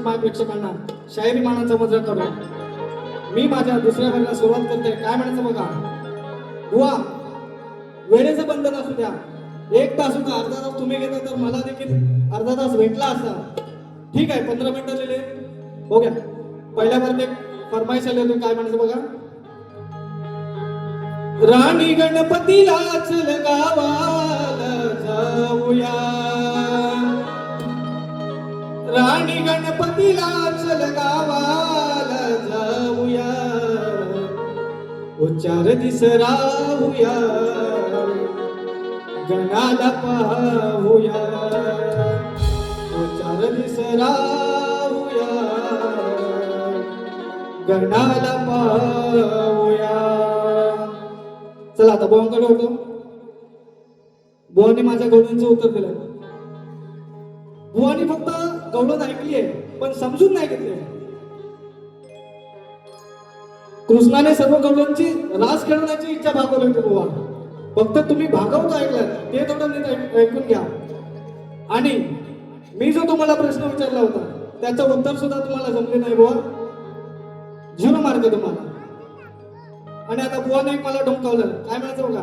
माय प्रेक्षकांना शायरी मानाचा मुद्रा करू. मी माझ्या दुसऱ्या वर्गाला सुरुवात करते. काय म्हणायचं बघा. बुवा, वेळेचं बंधन असू द्या. 1 तास होता, अर्धा तास तुम्ही घेता तर मला देखील अर्धा तास भेटला असता. ठीक आहे, 15 मिनिटं दिले हो गया. पहिल्या वर्गात एक फरमाईश आली होती. काय म्हणायचं बघा. राणी गणपतीला चल गावाला जाऊया, राणी गणपतीला चल गावाला जाऊया, उच्चार दिस राहूया, गणाला पाहूया, उच्चार दिस राहूया, गणाला पाहूया. चला आता बुवांकडे होतो. बुवानी माझ्या गवळणीचं उत्तर दिलं. बुवानी फक्त गवळण ऐकली आहे पण समजून नाही घेतले. कृष्णाने सर्व गवळणची रास खेळवण्याची इच्छा भागवली होती बुवा. फक्त तुम्ही भागवत ऐकलं ते थोडं नीट ऐकून घ्या. आणि मी जो तुम्हाला प्रश्न विचारला होता त्याचं उत्तर सुद्धा तुम्हाला जमले नाही बुवा. 0 मार्क तुम्हाला. आणि आता बुवाने एक मला डोंकावलं. काय म्हणायचं बघा.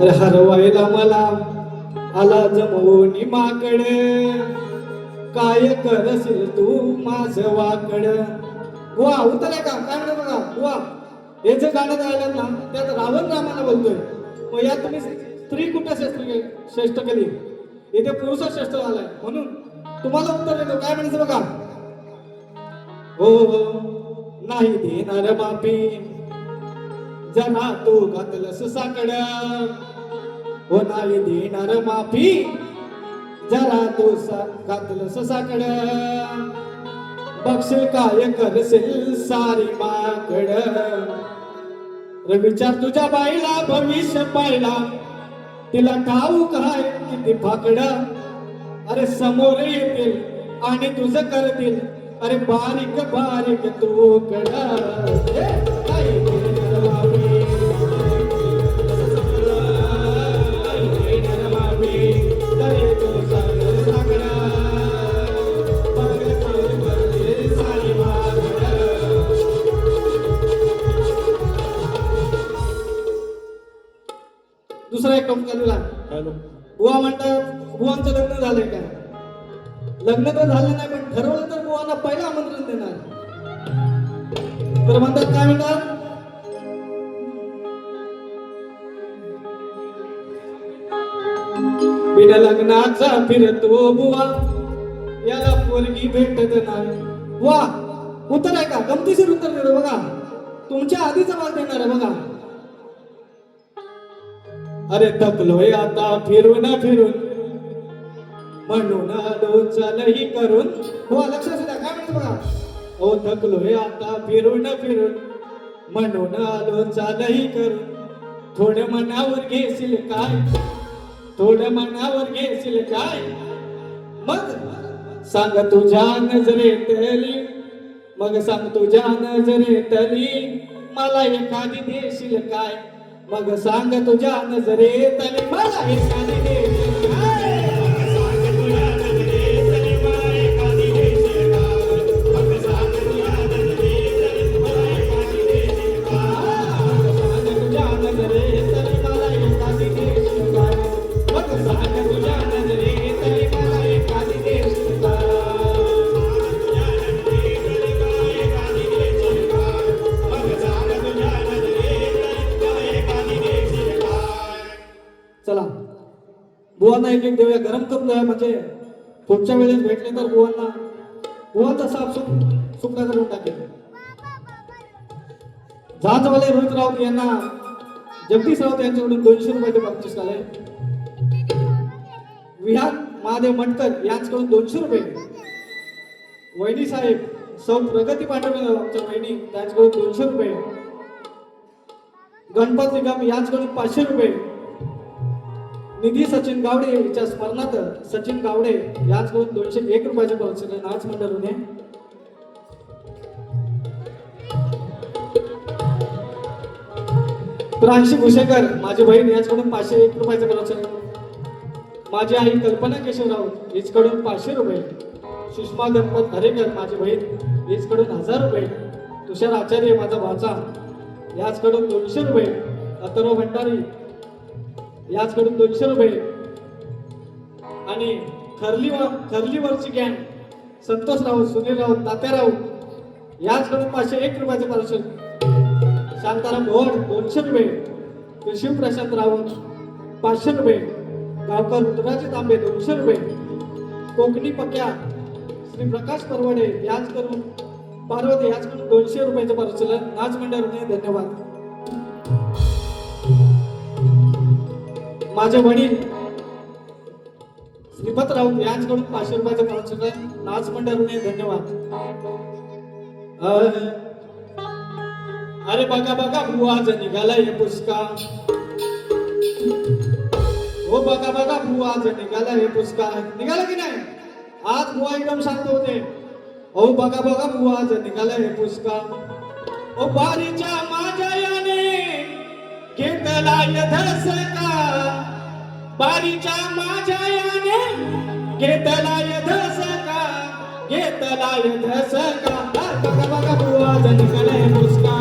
अरे हरवायला मला आला जमवून माकड, काय करशील तू माझं वाकड. बुवा उत्तर आहे का. काय म्हणत बघा. बुवा हे जे गाणं गायलं ना त्यात रावण रामाला बोलतोय. मग यात तुम्ही स्त्री कुठे श्रेष्ठ केली, इथे पुरुष श्रेष्ठ झालाय. म्हणून तुम्हाला उत्तर देतो. काय म्हणायचं बघा. हो नाही देणार माफी जना तू घातलंस साकड, हो नाही देणार माफी जरा तू घातलंस साकड, बक्षील काय करशील सारी माकड. विचार तुझ्या बाईला भविष्य पाहिला, तिला ठाऊक आहे किती फाकड. अरे समोर येतील आणि तुझं करतील, अरे बारीक बारीक तू कडा. दुसरा एक टोमका दिला. बुवा म्हणतात बुवांचं लग्न झालंय काय. लग्न तर झालं नाही पण ठरवलं तर बुवांना पहिलं आमंत्रण देणार. तर म्हणतात काय म्हणतात. बिना लग्नाचा फिरतो बुवा, याला पोरगी भेटत नाही. बुवा उत्तर आहे का. गमतीशीर उत्तर देतो बघा. तुमच्या आधीचा माल देणार आहे बघा. अरे थकलोय आता फिरून फिरून, म्हणून आलो चालही करून. हो लक्षात द्या. काय म्हणतो बघा. हो थकलोय आता फिरून फिरून, म्हणून आलो चालही करून, थोडं मनावर घेशील काय, थोडं मनावर घेशील काय. मग सांग तुझ्या नजरेतली, मग सांग तुझ्या नजरेतली, मला एखादी देशील काय. मग सांग तुझ्या नजरेतली, मला एखादी देशील काय. चला बुवांना एक एक देऊया. गरम कप देऊया म्हणजे पुढच्या वेळेस भेटले तर बुवांचा साप सुकला करून टाकेल. झांजवाले रोहित राऊत यांना जगदीश राऊत यांच्याकडून 200 रुपये बक्षीस आले. विहान महादेव मटकर यांच्याकडून 200 रुपये. वहिनी साहेब सौ प्रगती पांडुरंग आमच्या वहिनी त्यांच्याकडून 200 रुपये. गणपत निगम यांच्याकडून 500 रुपये. निधी सचिन गावडे यांच्या स्मरणार्थ सचिन गावडे यांच्याकडून 201 रुपयाचे बक्षीस नाच मंडळाने. 83 भुसेकर माझी बहीण यांच्याकडून 501 रुपयाचे बक्षीस. माझी आई कल्पना केशवराव हिचकडून 500 रुपये. सुषमा गणपत हरेकर माझी बहीण हिचकडून 1000 रुपये. तुषार आचार्य माझा भाचा याचकडून 200 रुपये. अथर्व भंडारी याचकडून 200 रुपये. आणि खरलीवरची गँग संतोष राऊत, सुनील राऊत, तात्या राऊत याचकडून 501 रुपयाचे पार्सल. शांताराम भोड 200 रुपये. शिवप्रशांत राऊत 500 रुपये. गावकर ऋतुराजे तांबे 200 रुपये. कोकणी पक्या श्री प्रकाश परवडे याचकडून पार्वती याचकडून 200 रुपयाचे पार्सल. नाच मंडळाने धन्यवाद. माझे वडील श्रीपत राऊत यांच्याकडून 500 रुपयाचे पार्सल. नाच मंडळाने धन्यवाद. अरे बघा बघा बुवा आज निघाला हे पुस्का. हो बघा बघा बुवा आज निघाला हे पुस्का. निघाला की नाही? आज बुवा एकदम शांत होते. हो बघा बघा बुवा आज निघाला हे पुस्का. ओ बारीच्या माझ्या याने घेतला धसका. बारीच्या माझ्या याने घेतला धसका. घेतला धसका. बघा बघा बुवा आज निघाला हे पुस्का.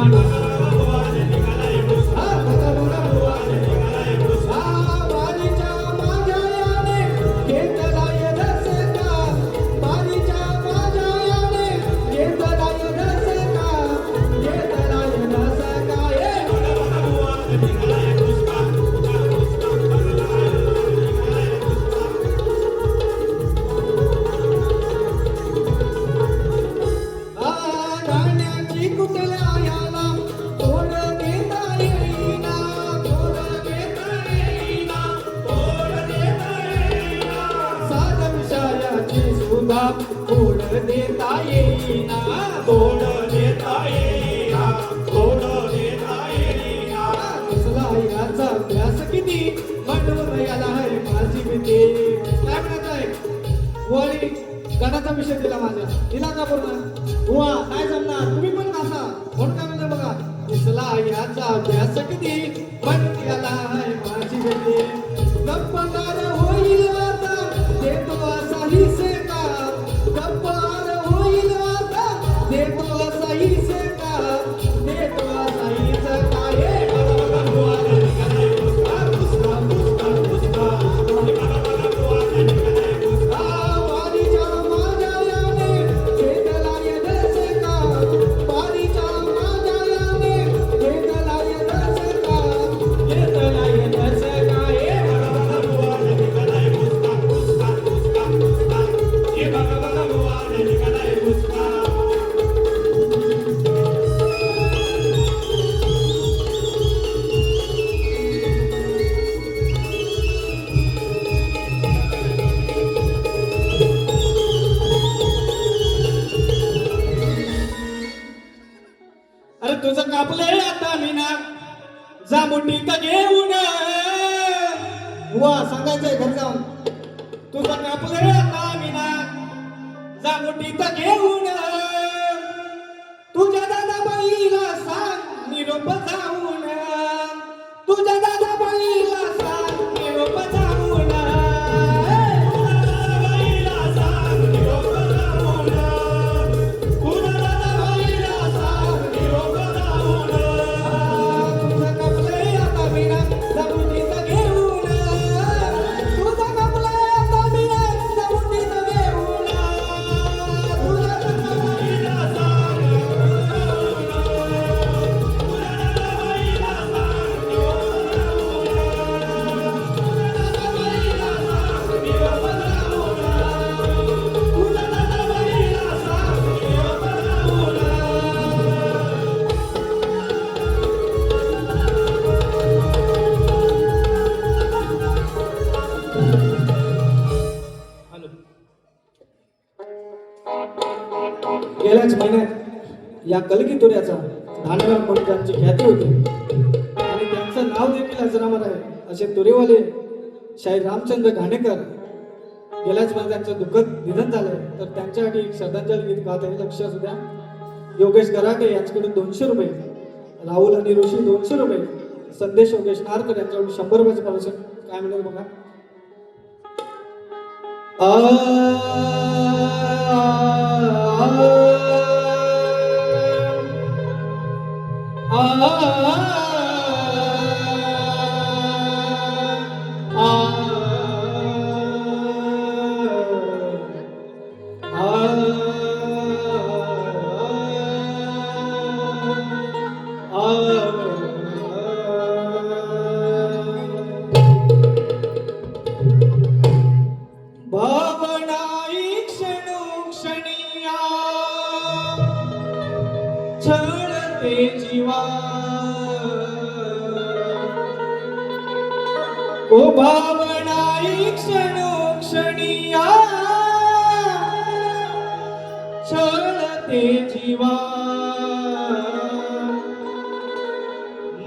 तोड देता येईना. तोड देता येईना. तोड देता येईना. कसला याचा अभ्यास किती मंडळ याला आहे माझी भीती. काय म्हणत आहे वळी गणाचा विषय दिला माझ्या. दिला का पूर्ण? हुआ काय जमणार तुम्ही पण कसा म्हणून काय म्हणते बघा. कसला याचा अभ्यास किती मंडळ याला आहे माझी भीती. गप्पदार होईल आता देतो असा हिस्से का. गप्पार होईल आता देतो असाही सेका. देतो असाही सेका. ये बघा बघा बुवा निघालाय पुस्का. पुस्का पुस्का पुस्का. बघा बघा बुवा निघालाय पुस्का. बारीच्या माझ्या याने घेतला धसका. बारीच्या माझ्या याने घेतला धसका. घेतला धसका. ये बघा बघा बुवा निघालाय पुस्का. पुस्का पुस्का पुस्का. ये बघा बघा बुवा निघालाय पुस्का. अरे तुझं कापलंय आता मीना जामुटीत घेऊन. वा सांगायचंय घर जाऊन. तुझं कापलंय आता मीना जामुटीत घेऊन. तुझ्या दादाबाईला सांग निरोप जाऊन. तुझ्या दादाबाईला सांग निरोप जाऊन. तुझ्या दादाबाईला सांग निरोप जाऊन. तुझ्या दादाबाईला सांग निरोप जाऊन. तुझं कापलंय आता मीना जामुटीत घेऊन. तुझं कापलंय आता मीना जामुटीत घेऊन. तुझ्या दादाबाईला सांग निरोप जाऊन. तुझ्या दादाबाईला सांग निरोप गेल्याच महिन्यात या कलगीतुऱ्याचा धानगाव म्हणून त्यांची ख्याती होती आणि त्यांचं नाव देखील अजरामर आहे असे तुरेवाले शाहीर रामचंद्र घाणेकर गेल्याच महिन्यात त्यांचं दुःखद निधन झालंय. तर त्यांच्यासाठी एक श्रद्धांजली गीत गात आहे, लक्ष असू द्या. योगेश गराटे यांच्याकडून 200 रुपये, राहुल आणि ऋषी 200 रुपये, संदेश योगेश नारकर यांच्याकडून 100 रुपयाचं पारितोषिक. काय म्हणतात बघा. आ भावना क्षणोक्षणीया छळते जीवा ओ भावना क्षणोक्षणीया छळते जीवा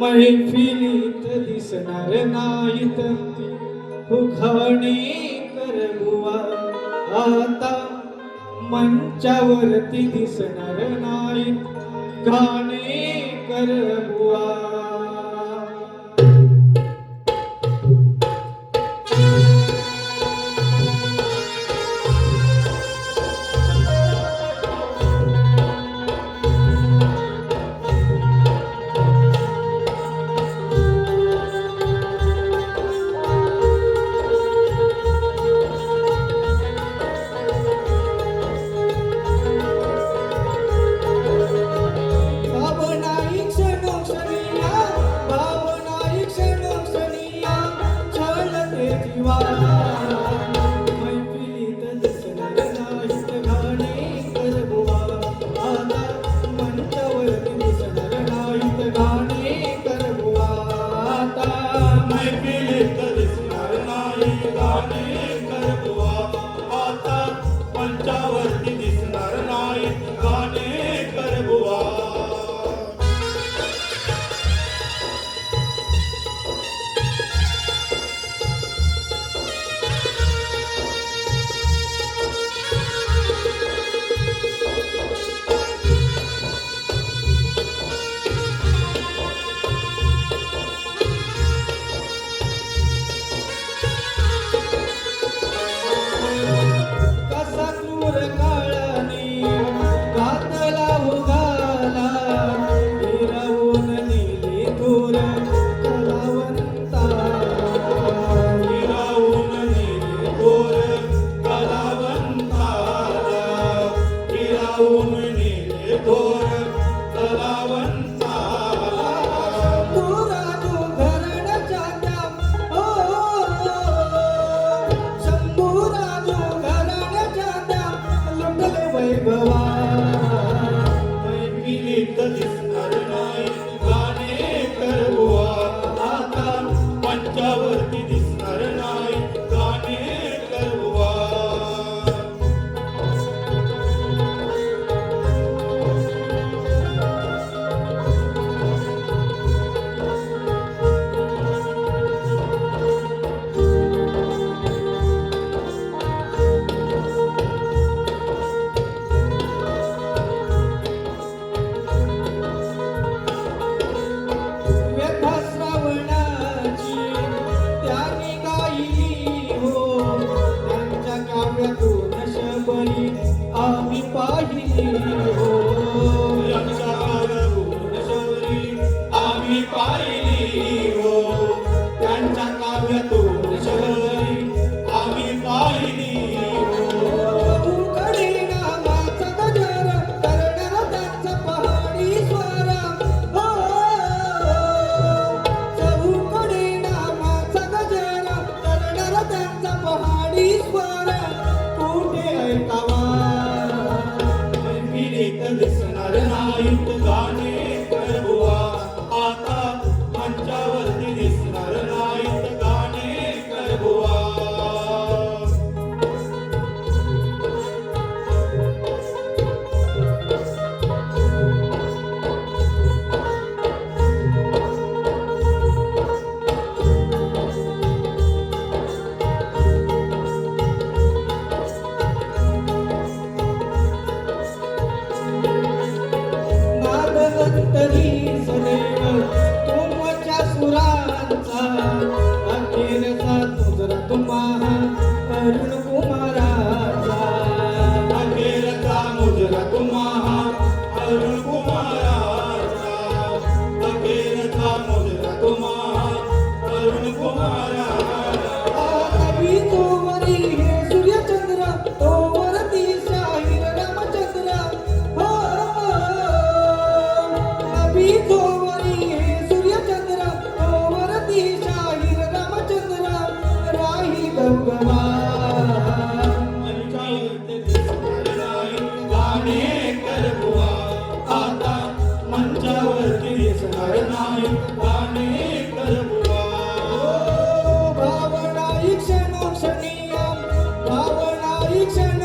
मैफिलीत दिसणार नाहीत उखाणे कर बुवा आता मंचावरती दिसणार नाहीत गाणे कर बुवा मैफिलीत दिसणार नाहीत गाणे कर बुवा आता मंचावरती दिसणार नाहीत गाणे कर बुवा आता मैफिलीत दिसणार नाही गाणे कर बुवा आता मंचावरती दिसणार नाही गाणे कर बुवा कसा क्रूर काळाने घातला उगाला हिरवून नेली दूर कलावंता हिरावून नेले गोर कलावंताला हिरावून नेले गोर कलावंताला शंभूराजू घराण्याच्या त्या शंभूराजू घराण्याच्या त्या लुटले वैभवा मैफिलीत दिसणार नाही गाणे कर बुवा आता मंचावरती दिसणार नाही गाणे कर बुवा व्यथा श्रावणाची त्याने गायली हो त्यांच्या काव्यातून शबरी आम्ही पाहिली हो यांच्या काव्यातून शबरी आम्ही पाहिली हो त्यांच्या काव्यातून शबरी आम्ही पाहिली हो चहूकडे नामाचा गजर करणार त्यांचा पहाडी स्वर हो चहूकडे नामाचा गजर करणार त्यांचा पहाडी स्वर कुठे ऐकावा मैफिलीत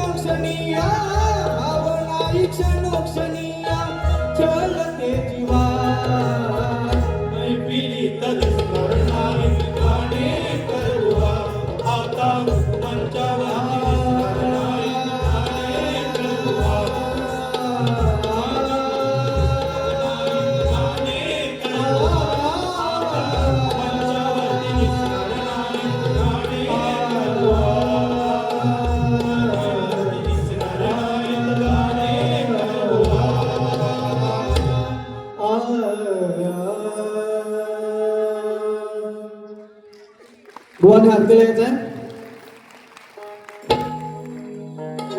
क्षणोक्षणीया भावना क्षणोक्षणीया चलते जीवा मैफिलीत दिसणार नाही गाणे करूया आता मंचावर दिसणार नाही गाणे करूया गाणे करूया मंचावरती दिसणार नाही गाणे करूया मंचावरती दिसणार नाही गाणे करूया बुवाने हात केला यायचा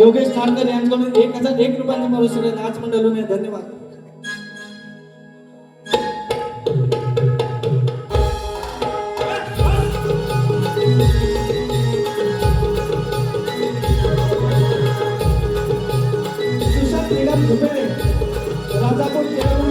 योगेश नाडकर यांच्याकडून 1001 रुपयांची मरुसरे नाच मंडळूने धन्यवाद. सुशांत निगम धुपेरे राजापूर केरळ